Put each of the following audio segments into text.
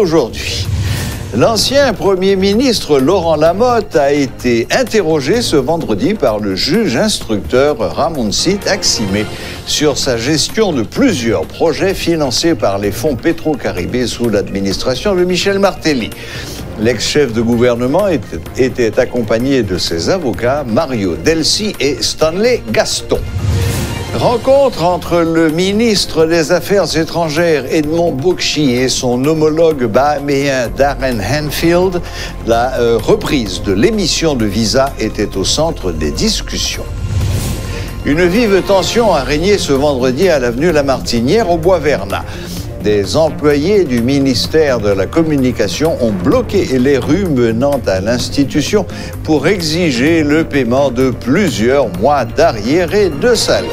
Aujourd'hui, l'ancien Premier ministre Laurent Lamotte a été interrogé ce vendredi par le juge instructeur Ramoncit Aximé sur sa gestion de plusieurs projets financés par les fonds Petro-Caribé sous l'administration de Michel Martelly. L'ex-chef de gouvernement était accompagné de ses avocats Mario Delcy et Stanley Gaston. Rencontre entre le ministre des Affaires étrangères Edmond Boukshi et son homologue bahaméen Darren Hanfield. La reprise de l'émission de visa était au centre des discussions. Une vive tension a régné ce vendredi à l'avenue Lamartinière au Bois-Vernat. Des employés du ministère de la Communication ont bloqué les rues menant à l'institution pour exiger le paiement de plusieurs mois d'arriérés de salaire.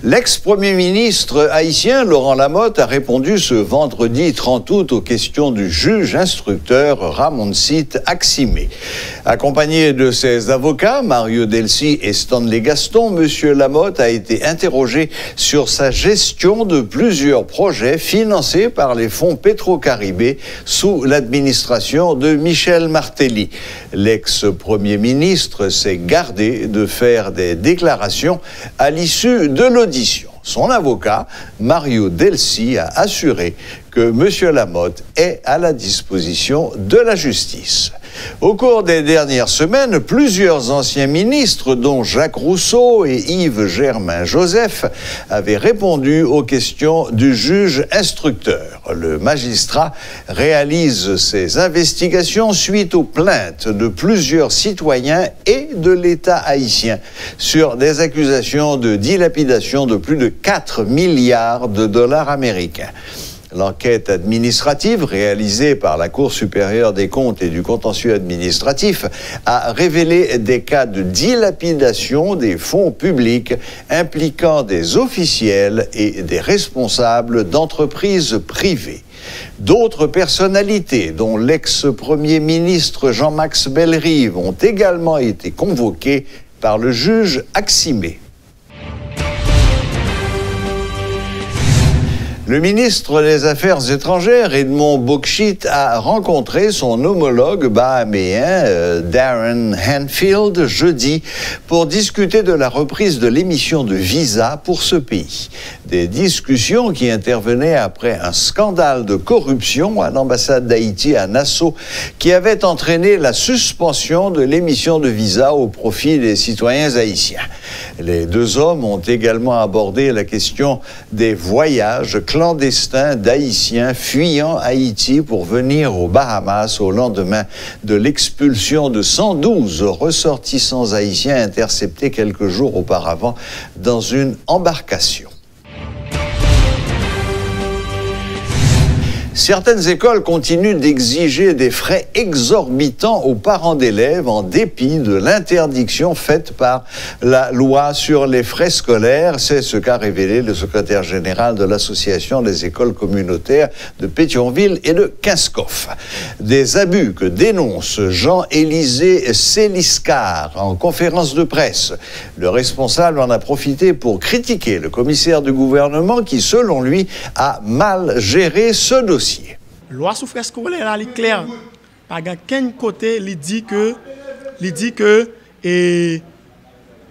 L'ex-premier ministre haïtien Laurent Lamotte a répondu ce vendredi 30 août aux questions du juge instructeur Ramoncit Aximé. Accompagné de ses avocats, Mario Delcy et Stanley Gaston, M. Lamotte a été interrogé sur sa gestion de plusieurs projets financés par les fonds Petro-Caribé sous l'administration de Michel Martelly. L'ex-premier ministre s'est gardé de faire des déclarations à l'issue de l'audition. Son avocat, Mario Delcy, a assuré que M. Lamotte est à la disposition de la justice. Au cours des dernières semaines, plusieurs anciens ministres, dont Jacques Rousseau et Yves Germain-Joseph, avaient répondu aux questions du juge instructeur. Le magistrat réalise ses investigations suite aux plaintes de plusieurs citoyens et de l'État haïtien sur des accusations de dilapidation de plus de 4 milliards de dollars américains. L'enquête administrative réalisée par la Cour supérieure des comptes et du contentieux administratif a révélé des cas de dilapidation des fonds publics impliquant des officiels et des responsables d'entreprises privées. D'autres personnalités, dont l'ex-premier ministre Jean-Max Bellerive, ont également été convoquées par le juge Aximé. Le ministre des Affaires étrangères, Edmond Boukshi, a rencontré son homologue bahaméen, Darren Hanfield, jeudi, pour discuter de la reprise de l'émission de visa pour ce pays. Des discussions qui intervenaient après un scandale de corruption à l'ambassade d'Haïti à Nassau, qui avait entraîné la suspension de l'émission de visa au profit des citoyens haïtiens. Les deux hommes ont également abordé la question des voyages clandestins d'Haïtiens fuyant Haïti pour venir aux Bahamas au lendemain de l'expulsion de 112 ressortissants haïtiens interceptés quelques jours auparavant dans une embarcation. Certaines écoles continuent d'exiger des frais exorbitants aux parents d'élèves en dépit de l'interdiction faite par la loi sur les frais scolaires. C'est ce qu'a révélé le secrétaire général de l'Association des écoles communautaires de Pétionville et de Kinskof. Des abus que dénonce Jean-Élisée Céliscar en conférence de presse. Le responsable en a profité pour critiquer le commissaire du gouvernement qui, selon lui, a mal géré ce dossier. Loi sur frais scolaires est claire. Par quel côté il dit que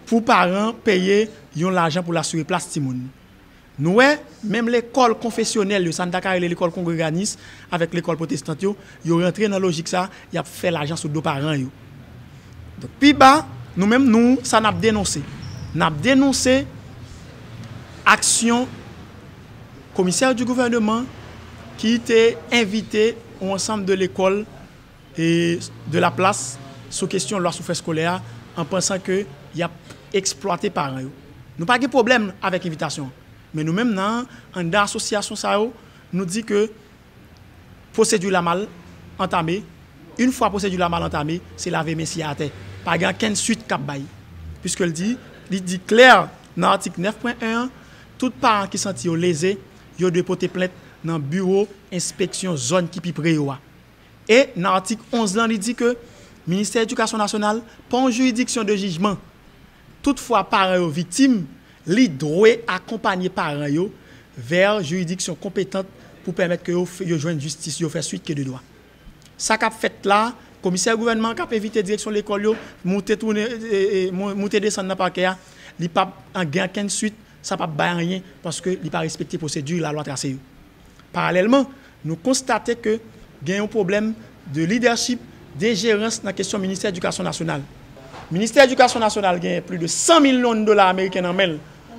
pour parents payer l'argent pour l'assurer place timoun. Nous même l'école confessionnelle de Santa Carole, l'école congréganiste avec l'école protestante, ils rentré dans la logique ça, ils a fait l'argent sur deux parents yo. Donc puis bas, nous ça n'a dénoncé. N'a dénoncé action commissaire du gouvernement qui était invité au ensemble de l'école et de la place sur question de loi sur frais scolaires en pensant que y a exploité par eux. Nous pas de problème avec l'invitation, mais nous-mêmes dans l'association ça nous dit que procédure la mal entamée, une fois procédure la mal entamée, c'est laver messie à terre. Pas gain qu'une suite cap bail puisque il dit clair dans l'article 9.1 tout parent qui senti lésé, yo doit porter plainte dans le bureau inspection zone qui pi près. Et dans l'article 11 là, il dit que le ministère de l'Éducation nationale, pas une juridiction de jugement, toutefois parents victimes, li doit accompagner parents yo vers juridiction compétente pour permettre que yo joignent justice, yo fait suite que de droit. Ça qu'a fait là, commissaire gouvernement qui a évité direction l'école yo, monter descendre dans parquet, li pas en gain aucune suite, ça pas ba rien parce que li pas respecter procédure la loi tracée. Parallèlement, nous constatons que il y a un problème de leadership, d'ingérence dans la question du ministère de l'Éducation nationale. Le ministère de l'Éducation nationale a plus de 100 millions de dollars américains en mail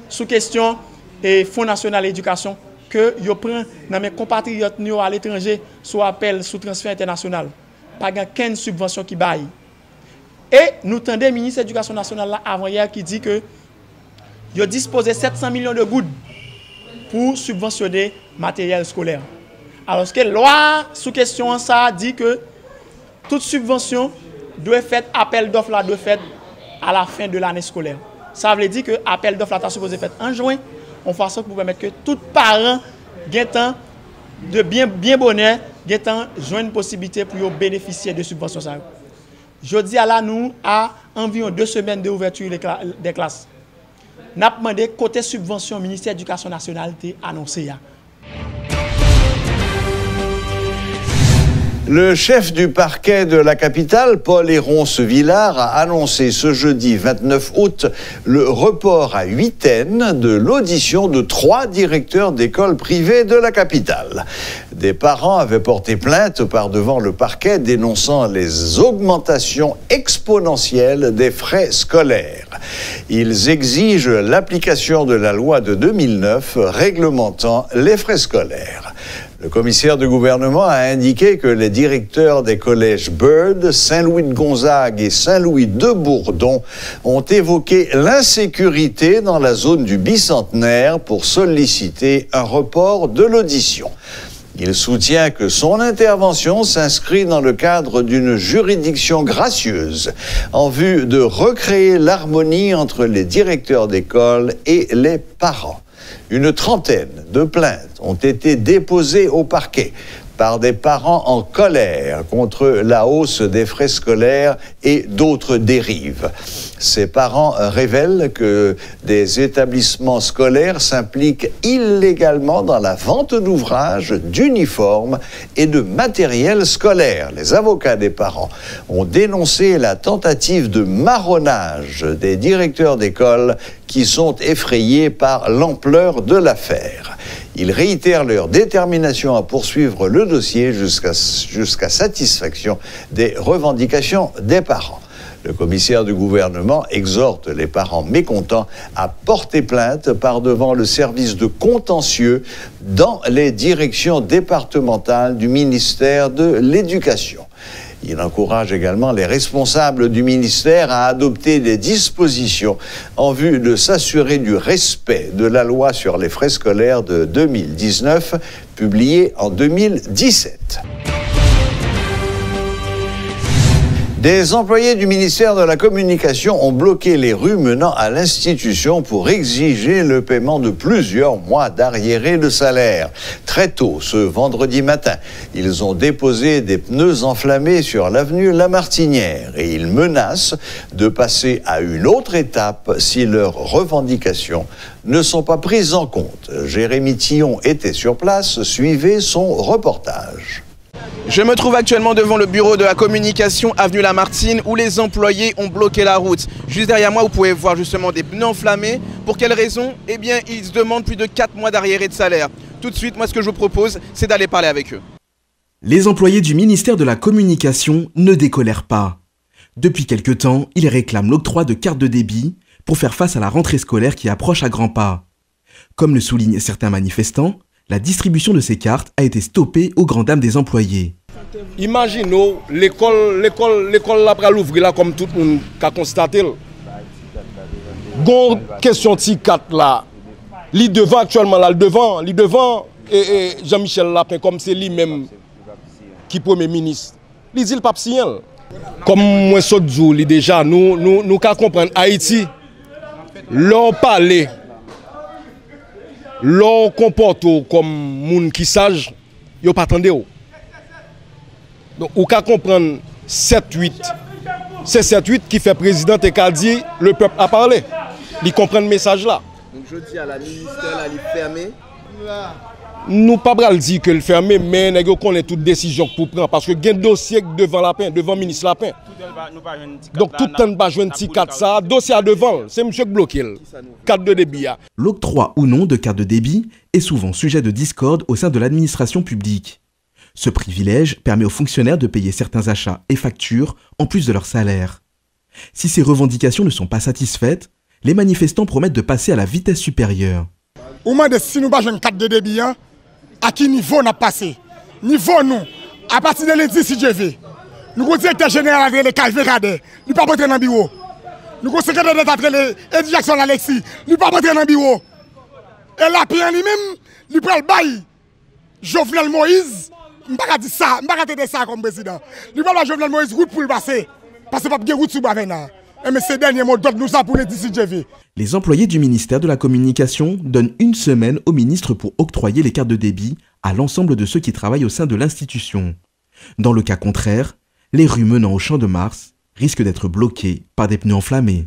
sous question et Fonds national d'éducation que yo prend dans mes compatriotes à l'étranger sous appel, sous transfert international. Pas aucune subvention qui baille. Et nous tendons le ministère de l'Éducation nationale là avant hier qui dit que il disposé 700 millions de gouttes pour subventionner matériel scolaire. Alors que la loi sous question ça dit que toute subvention doit faire appel d'offres là doit faire à la fin de l'année scolaire. Ça veut dire que appel d'offres là est supposé faire en juin, en façon pour permettre que tout parent ait temps de bien bonheur, ait temps joindre une possibilité pour bénéficier de subventions ça. Jeudi à là nous à environ 2 semaines de ouverture des classes. N'a demandé côté subvention ministère de l'Éducation nationale a annoncé ya. Le chef du parquet de la capitale, Paul Héron-Sevillard, a annoncé ce jeudi 29 août le report à huitaine de l'audition de 3 directeurs d'écoles privées de la capitale. Des parents avaient porté plainte par devant le parquet dénonçant les augmentations exponentielles des frais scolaires. Ils exigent l'application de la loi de 2009 réglementant les frais scolaires. Le commissaire de gouvernement a indiqué que les directeurs des collèges Byrd, Saint-Louis de Gonzague et Saint-Louis de Bourdon ont évoqué l'insécurité dans la zone du bicentenaire pour solliciter un report de l'audition. Il soutient que son intervention s'inscrit dans le cadre d'une juridiction gracieuse en vue de recréer l'harmonie entre les directeurs d'école et les parents. Une trentaine de plaintes ont été déposées au parquet par des parents en colère contre la hausse des frais scolaires et d'autres dérives. Ces parents révèlent que des établissements scolaires s'impliquent illégalement dans la vente d'ouvrages, d'uniformes et de matériel scolaire. Les avocats des parents ont dénoncé la tentative de marronnage des directeurs d'école qui sont effrayés par l'ampleur de l'affaire. Ils réitèrent leur détermination à poursuivre le dossier jusqu'à satisfaction des revendications des parents. Le commissaire du gouvernement exhorte les parents mécontents à porter plainte par devant le service de contentieux dans les directions départementales du ministère de l'Éducation. Il encourage également les responsables du ministère à adopter des dispositions en vue de s'assurer du respect de la loi sur les frais scolaires de 2019, publiée en 2017. Des employés du ministère de la Communication ont bloqué les rues menant à l'institution pour exiger le paiement de plusieurs mois d'arriérés de salaire. Très tôt, ce vendredi matin, ils ont déposé des pneus enflammés sur l'avenue Lamartinière et ils menacent de passer à une autre étape si leurs revendications ne sont pas prises en compte. Jérémy Tillon était sur place, suivez son reportage. Je me trouve actuellement devant le bureau de la communication avenue Lamartine où les employés ont bloqué la route. Juste derrière moi, vous pouvez voir justement des pneus enflammés. Pour quelle raison? Eh bien, ils demandent plus de 4 mois d'arriérés de salaire. Tout de suite, moi, ce que je vous propose, c'est d'aller parler avec eux. Les employés du ministère de la Communication ne décolèrent pas. Depuis quelque temps, ils réclament l'octroi de cartes de débit pour faire face à la rentrée scolaire qui approche à grands pas. Comme le soulignent certains manifestants, la distribution de ces cartes a été stoppée aux grandes dames des employés. Imaginez l'école là pour l'ouvrir là comme tout le monde a constaté. Gon question de 4 là. Li devant actuellement là, li devant et Jean-Michel Lapin comme c'est lui-même qui premier ministre. Li dit le pape signal. Comme moi saute jour li déjà nous ka comprendre Haïti. L'on parler l'on comporte comme moun qui sage, yo pas attendre. Donc ou ka comprendre 7 8 c'est 7-8 qui fait président et qui dit le peuple a parlé. Il comprend le message là. Donc je dis à la ministère, elle est fermée. Nous pas le dire que le fermé, mais nous connaissons toute décision pour prendre. Parce que il y a un dossier devant Lapin, devant le ministre Lapin. Donc tout le temps, nous jouer un petit 4 ça, dossier à devant, c'est monsieur qui bloque. Carte de débit. L'octroi ou non de carte de débit est souvent sujet de discorde au sein de l'administration publique. Ce privilège permet aux fonctionnaires de payer certains achats et factures en plus de leur salaire. Si ces revendications ne sont pas satisfaites, les manifestants promettent de passer à la vitesse supérieure. Au moins, si nous avons une carte de débit, à qui niveau on a passé? Niveau nous, à partir de lundi si je vais. Nous avons le directeur général avec les Calvéradé, nous ne pouvons pas rentrer dans le bureau. Nous avons le secrétaire d'État avec les Jackson Alexis, nous ne pouvons pas rentrer dans le bureau. Et là, puis lui-même, nous prenons le bail. Jovenel Moïse, je ne peux pas dire ça, je ne peux pas dire ça comme président. Nous prenons Jovenel Moïse route pour le passer. Parce que pas de route sur Bavena. Mais ces derniers mots donnent nous ça pour les DCJV. Les employés du ministère de la Communication donnent une semaine au ministre pour octroyer les cartes de débit à l'ensemble de ceux qui travaillent au sein de l'institution. Dans le cas contraire, les rues menant au Champ de Mars risquent d'être bloquées par des pneus enflammés.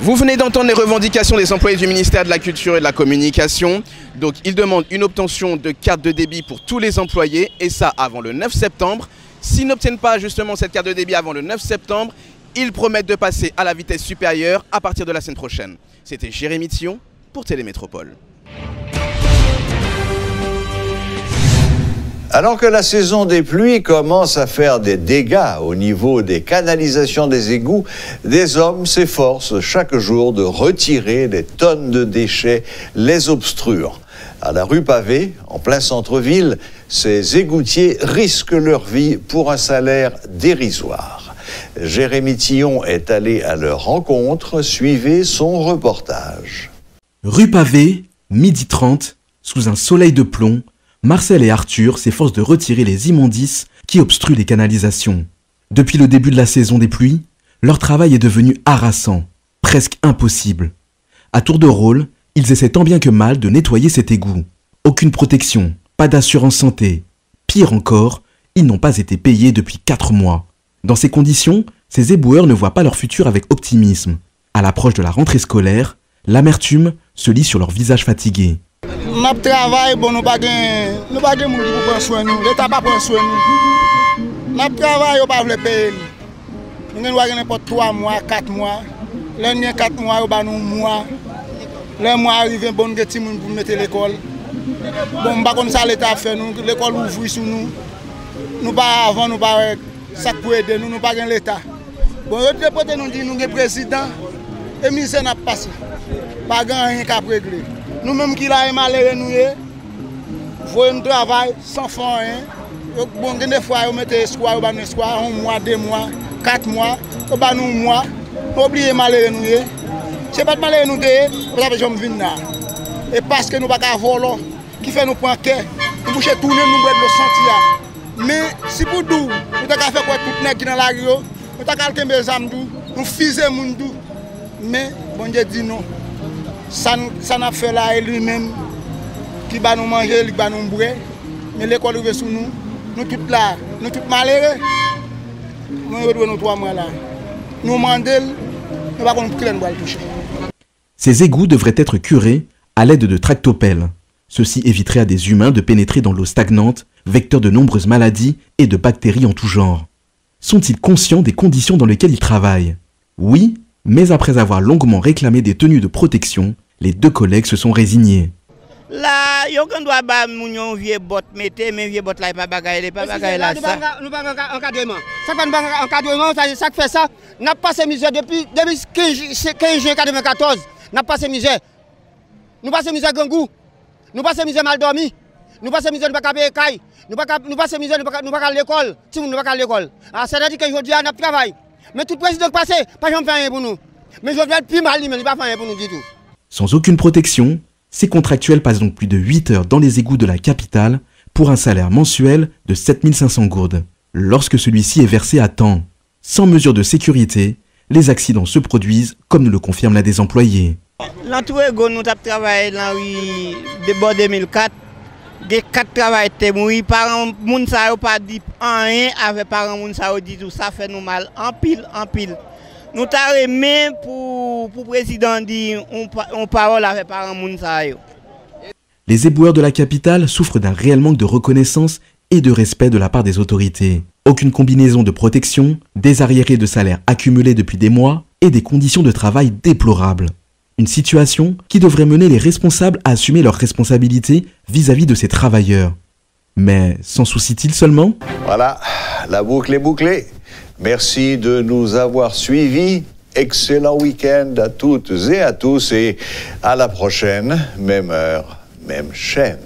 Vous venez d'entendre les revendications des employés du ministère de la Culture et de la Communication. Donc ils demandent une obtention de carte de débit pour tous les employés et ça avant le 9 septembre. S'ils n'obtiennent pas justement cette carte de débit avant le 9 septembre, ils promettent de passer à la vitesse supérieure à partir de la semaine prochaine. C'était Jérémy Thion pour Télémétropole. Alors que la saison des pluies commence à faire des dégâts au niveau des canalisations des égouts, des hommes s'efforcent chaque jour de retirer des tonnes de déchets les obstruant. À la rue Pavée, en plein centre-ville, ces égoutiers risquent leur vie pour un salaire dérisoire. Jérémy Thion est allé à leur rencontre. Suivez son reportage. Rue Pavée, 12h30, sous un soleil de plomb, Marcel et Arthur s'efforcent de retirer les immondices qui obstruent les canalisations. Depuis le début de la saison des pluies, leur travail est devenu harassant, presque impossible. À tour de rôle, ils essaient tant bien que mal de nettoyer cet égout. Aucune protection, pas d'assurance santé. Pire encore, ils n'ont pas été payés depuis 4 mois. Dans ces conditions, ces éboueurs ne voient pas leur futur avec optimisme. À l'approche de la rentrée scolaire, l'amertume se lit sur leurs visages fatigués. Notre travail, bon, nous n'avons pas de monde qui prend soin de nous. L'État n'a pas pris soin de nous. Notre travail, on ne peut pas payer. Nous avons n'importe 3 mois, 4 mois. Les 4 mois, on a nous mois. Les mois arrivent, bon, nous avons pour mettre l'école. Bon, on ne pas comme ça, l'État fait nous. L'école ouvre sur nous. Nous pas avant, nous pas ça pour aider nous, nous pas gain l'État. Bon, l'autre côté nous dit nous sommes président et ministère n'a pas passé. Pas rien qu'à régler. Nous même qui là malheureux nous voyons un travail sans fond rien. Bon, des fois on met espoir, on espoir 1 mois, 2 mois, 4 mois, on ba nous mois. Oublier malheureux nous c'est pas malheureux nous on va jamais venir là. Et parce que nous pas qu'à voler qui fait nous prendre cœur, nous boucher tourner nous boire le sentier. Mais si pour nous, nous avons fait quoi tout le qui dans la rue, nous avons fait des âmes, nous faisons des gens. Mais bon Dieu dit non. Ça n'a fait là lui-même qui va nous manger, qui va nous boire. Mais l'école est sur nous. Nous tous là, nous tous malheureux. Nous retrouvons nos 3 mois là. Nous demandons, nous ne pouvons pas le toucher. Ces égouts devraient être curés à l'aide de tractopelles. Ceci éviterait à des humains de pénétrer dans l'eau stagnante, vecteur de nombreuses maladies et de bactéries en tout genre. Sont-ils conscients des conditions dans lesquelles ils travaillent? Oui, mais après avoir longuement réclamé des tenues de protection, les 2 collègues se sont résignés. Là, yo kan doit ba moun vieux bot mettez mais vieux bot là pas bagaille là ça. Nous pas encadrement. Ça pas encadrement ça fait ça. N'a passé misère depuis 15 juin 94. N'a passé misère. Nous passé misère gangou. Nous passons misère mal dormi, nous passons misère nous pas payer caille, nous passons misère nous pas à l'école, si nous pas à l'école. Ah ça veut dire que aujourd'hui on a travail. Mais tout président passé, pas jamais faire rien pour nous. Mais je vais être plus mal mais il pas faire rien pour nous du tout. Sans aucune protection, ces contractuels passent donc plus de 8 heures dans les égouts de la capitale pour un salaire mensuel de 7500 gourdes. Lorsque celui-ci est versé à temps, sans mesure de sécurité, les accidents se produisent comme nous le confirment l'un des employés. L'entouré nous avons travaillé dans de 2004. des 4 travailleurs qui sont morts, parents moun sa yo pas dit rien avec parents moun sa yo dit tout ça fait nous mal en pile. Nous t'a aimé pour président dire on parole avec parents moun sa yo. Les éboueurs de la capitale souffrent d'un réel manque de reconnaissance et de respect de la part des autorités. Aucune combinaison de protection, des arriérés de salaire accumulés depuis des mois et des conditions de travail déplorables. Une situation qui devrait mener les responsables à assumer leurs responsabilités vis-à-vis de ces travailleurs. Mais s'en soucient-ils seulement? Voilà, la boucle est bouclée. Merci de nous avoir suivis. Excellent week-end à toutes et à tous et à la prochaine, même heure, même chaîne.